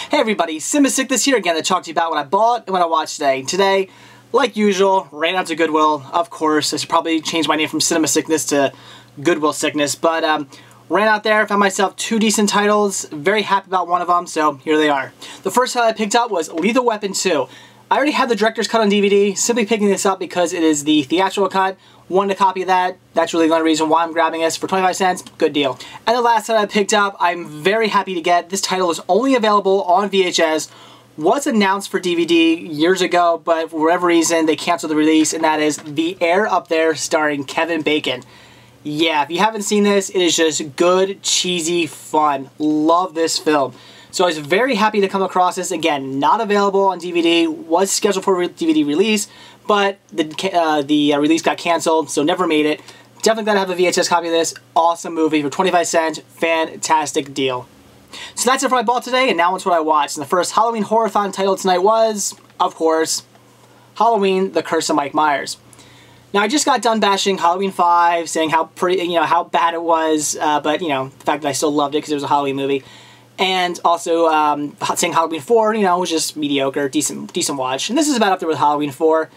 Hey everybody, CinemaSickness here again to talk to you about what I bought and what I watched today. Today, like usual, ran out to Goodwill, of course. I should probably change my name from CinemaSickness to Goodwill Sickness, but ran out there, found myself two decent titles, very happy about one of them, so here they are. The first title I picked up was Lethal Weapon 2. I already had the director's cut on DVD, simply picking this up because it is the theatrical cut. Wanted a copy of that. That's really the only reason why I'm grabbing this. For 25 cents, good deal. And the last title I picked up, I'm very happy to get. This title is only available on VHS. Was announced for DVD years ago, but for whatever reason, they canceled the release, and that is The Air Up There, starring Kevin Bacon. Yeah, if you haven't seen this, it is just good, cheesy fun. Love this film. So I was very happy to come across this. Again, not available on DVD, was scheduled for DVD release, but the release got canceled, so never made it. Definitely gotta have a VHS copy of this. Awesome movie for 25 cents. Fantastic deal. So that's it for what I bought today, and now it's what I watched. And the first Halloween Horror-thon title tonight was, of course, Halloween: The Curse of Mike Myers. Now, I just got done bashing Halloween 5, saying how how bad it was, but, the fact that I still loved it because it was a Halloween movie. And also saying Halloween 4, was just mediocre, decent watch. And this is about up there with Halloween 4.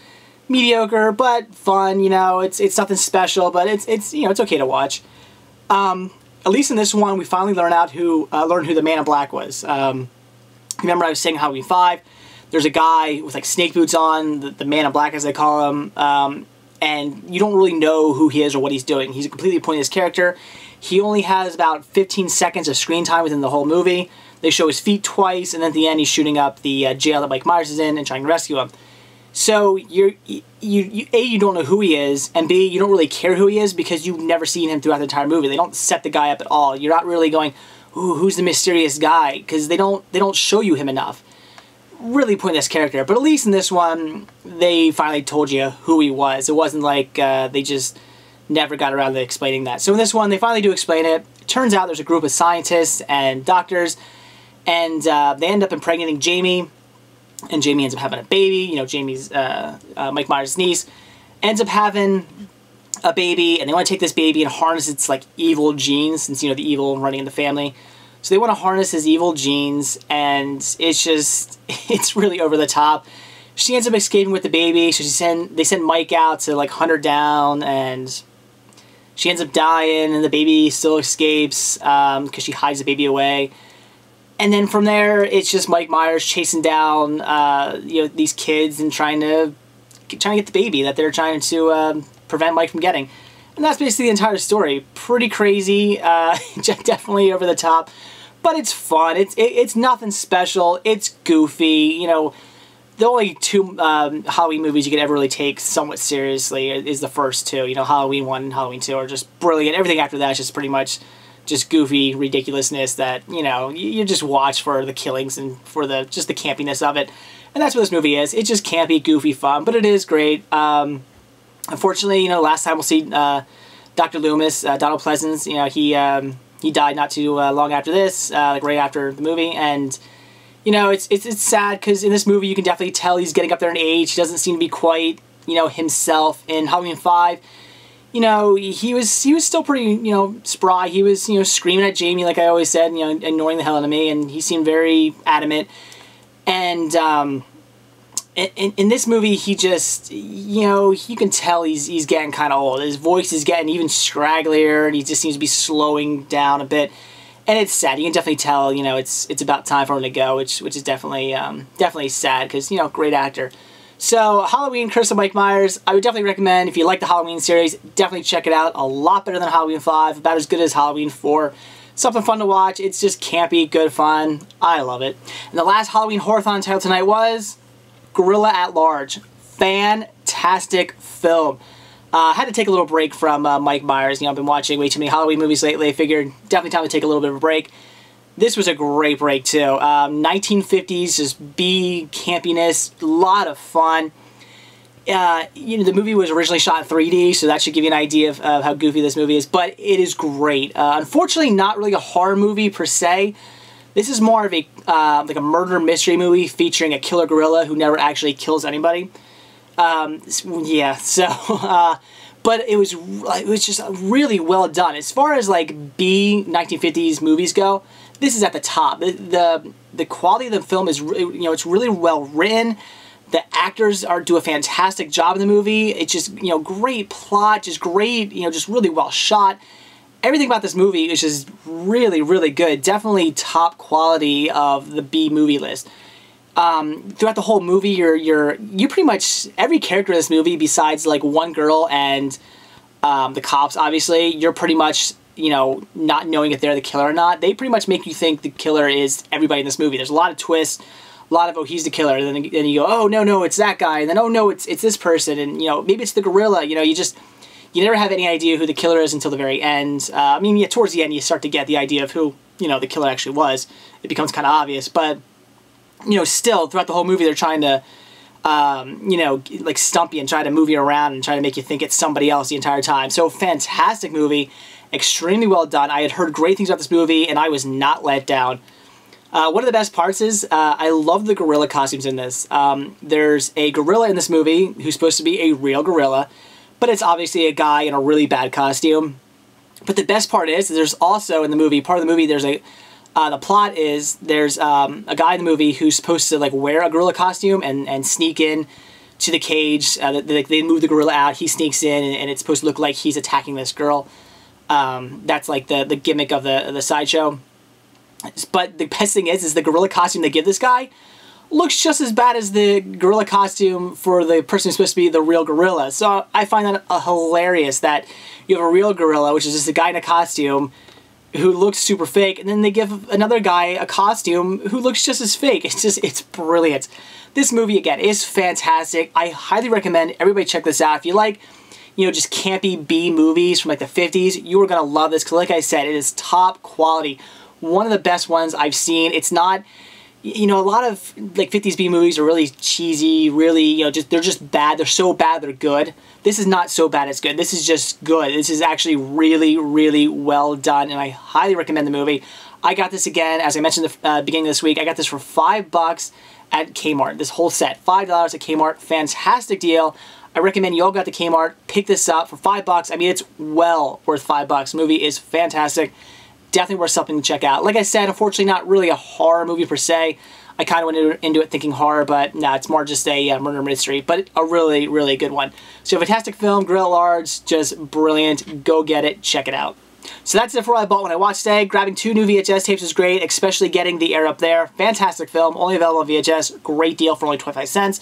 Mediocre, but fun, it's nothing special, but it's okay to watch. At least in this one, we finally learned who the Man in Black was. Remember I was saying Halloween 5, there's a guy with like snake boots on, the Man in Black as they call him, and you don't really know who he is or what he's doing. He's a completely pointless character. He only has about 15 seconds of screen time within the whole movie. They show his feet twice, and then at the end he's shooting up the jail that Mike Myers is in and trying to rescue him. So A, you don't know who he is, and B, you don't really care who he is because you've never seen him throughout the entire movie. They don't set the guy up at all. You're not really going, ooh, who's the mysterious guy? Because they don't show you him enough. Really pointless character, but at least in this one, they finally told you who he was. It wasn't like they just never got around to explaining that. So in this one, they finally do explain it. It turns out there's a group of scientists and doctors, and they end up impregnating Jamie, and Jamie ends up having a baby. Jamie's Mike Myers' niece ends up having a baby, and they want to take this baby and harness its like evil genes, since the evil running in the family. So they want to harness his evil genes, and it's really over the top. She ends up escaping with the baby, so they send Mike out to like hunt her down, and she ends up dying, and the baby still escapes because she hides the baby away. And then from there, it's just Mike Myers chasing down these kids and trying to get the baby that they're trying to prevent Mike from getting. And that's basically the entire story. Pretty crazy, definitely over the top, but it's fun. It's nothing special. It's goofy. The only two Halloween movies you could ever really take somewhat seriously is the first two. Halloween 1 and Halloween 2 are just brilliant. Everything after that is just pretty much just goofy ridiculousness that, you just watch for the killings and for just the campiness of it. And that's what this movie is. It's just campy, goofy fun, but it is great. Unfortunately, last time we'll see Dr. Loomis, Donald Pleasence, he died not too long after this, like right after the movie, and it's sad because in this movie you can definitely tell he's getting up there in age. He doesn't seem to be quite, himself. In Halloween 5, he was still pretty, spry. He was, screaming at Jamie like I always said, ignoring the hell out of me, and he seemed very adamant. And in this movie, he just, you can tell he's getting kind of old. His voice is getting even scragglier, and he just seems to be slowing down a bit. And it's sad. You can definitely tell, it's about time for him to go, which is definitely sad because, great actor. So, Halloween: Curse of Mike Myers, I would definitely recommend, if you like the Halloween series, definitely check it out. A lot better than Halloween 5, about as good as Halloween 4. Something fun to watch. It's just campy, good fun. I love it. And the last Halloween Horror-thon title tonight was Gorilla at Large. Fantastic film. I had to take a little break from Mike Myers. I've been watching way too many Halloween movies lately. I figured definitely time to take a little bit of a break. This was a great break too. 1950s, just B campiness, a lot of fun. The movie was originally shot in 3D, so that should give you an idea of how goofy this movie is. But it is great. Unfortunately, not really a horror movie per se. This is more of a like a murder mystery movie featuring a killer gorilla who never actually kills anybody. Yeah, so but it was just really well done. As far as like B 1950s movies go, this is at the top. The quality of the film is, you know, it's really well written. The actors do a fantastic job in the movie. It's just, you know, great plot, just great, you know, just really well shot. Everything about this movie is just really, really good. Definitely top quality of the B movie list. Throughout the whole movie, you pretty much, every character in this movie, besides like one girl and the cops, obviously, you're pretty much, you know, not knowing if they're the killer or not. They pretty much make you think the killer is everybody in this movie. There's a lot of twists, a lot of, oh, he's the killer, and then you go, oh, no, it's that guy, and then, oh, no, it's this person, and, you know, maybe it's the gorilla, you know, you never have any idea who the killer is until the very end. I mean, yeah, towards the end, you start to get the idea of who, you know, the killer actually was. It becomes kind of obvious, but, you know, still, throughout the whole movie, they're trying to, you know, like stump you and try to move you around and try to make you think it's somebody else the entire time. So, fantastic movie, extremely well done. I had heard great things about this movie, and I was not let down. One of the best parts is, I love the gorilla costumes in this. There's a gorilla in this movie who's supposed to be a real gorilla, but it's obviously a guy in a really bad costume. But the best part is, there's also in the movie, part of the movie, there's a, the plot is, there's a guy in the movie who's supposed to like wear a gorilla costume and sneak in to the cage. They move the gorilla out, he sneaks in, and it's supposed to look like he's attacking this girl. That's like the gimmick of the sideshow. But the best thing is the gorilla costume they give this guy looks just as bad as the gorilla costume for the person who's supposed to be the real gorilla. So I find that hilarious that you have a real gorilla, which is just a guy in a costume who looks super fake, and then they give another guy a costume who looks just as fake. It's brilliant. This movie, again, is fantastic. I highly recommend everybody check this out. If you like, you know, just campy B movies from like the 50s, you are going to love this, because like I said, it is top quality. One of the best ones I've seen. It's not, you know, a lot of like 50s B movies are really cheesy, really, you know, they're just bad. They're so bad they're good. This is not so bad it's good. This is just good. This is actually really, really well done, and I highly recommend the movie. I got this again, as I mentioned at the beginning of this week, I got this for $5 at Kmart. This whole set, $5 at Kmart. Fantastic deal. I recommend you all go to Kmart, pick this up for $5. I mean, it's well worth $5. The movie is fantastic. Definitely worth something to check out. Like I said, unfortunately not really a horror movie per se. I kind of went into it thinking horror, but nah, it's more just a murder mystery, but a really, really good one. So fantastic film, Gorilla at Large, just brilliant. Go get it, check it out. So that's it for what I bought when I watched today. Grabbing 2 new VHS tapes was great, especially getting The Air Up There. Fantastic film, only available on VHS. Great deal for only 25 cents.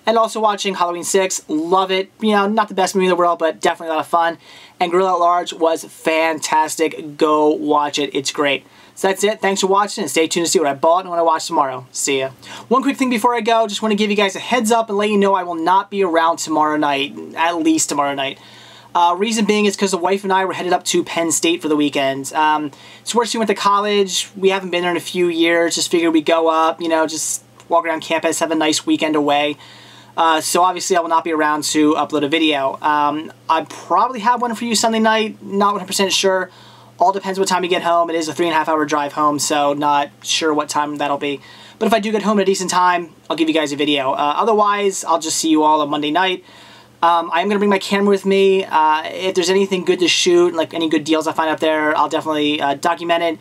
And also watching Halloween 6, love it. You know, not the best movie in the world, but definitely a lot of fun. And Gorilla at Large was fantastic. Go watch it, it's great. So that's it. Thanks for watching, and stay tuned to see what I bought and what I watch tomorrow. See ya. One quick thing before I go, just want to give you guys a heads up and let you know I will not be around tomorrow night, at least tomorrow night. Reason being is because the wife and I were headed up to Penn State for the weekend. It's where she went to college. We haven't been there in a few years. Just figured we'd go up, you know, just walk around campus, have a nice weekend away. So obviously I will not be around to upload a video. I probably have one for you Sunday night, not 100% sure. All depends what time you get home. It is a 3.5 hour drive home, so not sure what time that'll be. But if I do get home at a decent time, I'll give you guys a video. Otherwise, I'll just see you all on Monday night. I'm going to bring my camera with me. If there's anything good to shoot, like any good deals I find up there, I'll definitely document it.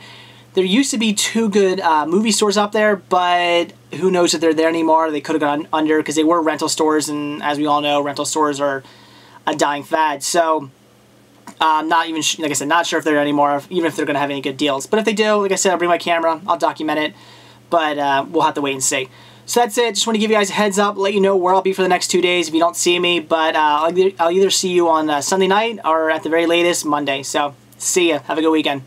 There used to be 2 good movie stores up there, but who knows if they're there anymore. They could have gone under because they were rental stores, and as we all know, rental stores are a dying fad. So, not even, like I said, not sure if they're there anymore, even if they're going to have any good deals. But if they do, like I said, I'll bring my camera, I'll document it, but we'll have to wait and see. So that's it. Just want to give you guys a heads up, let you know where I'll be for the next 2 days if you don't see me, but I'll either see you on Sunday night or at the very latest, Monday. So, see ya. Have a good weekend.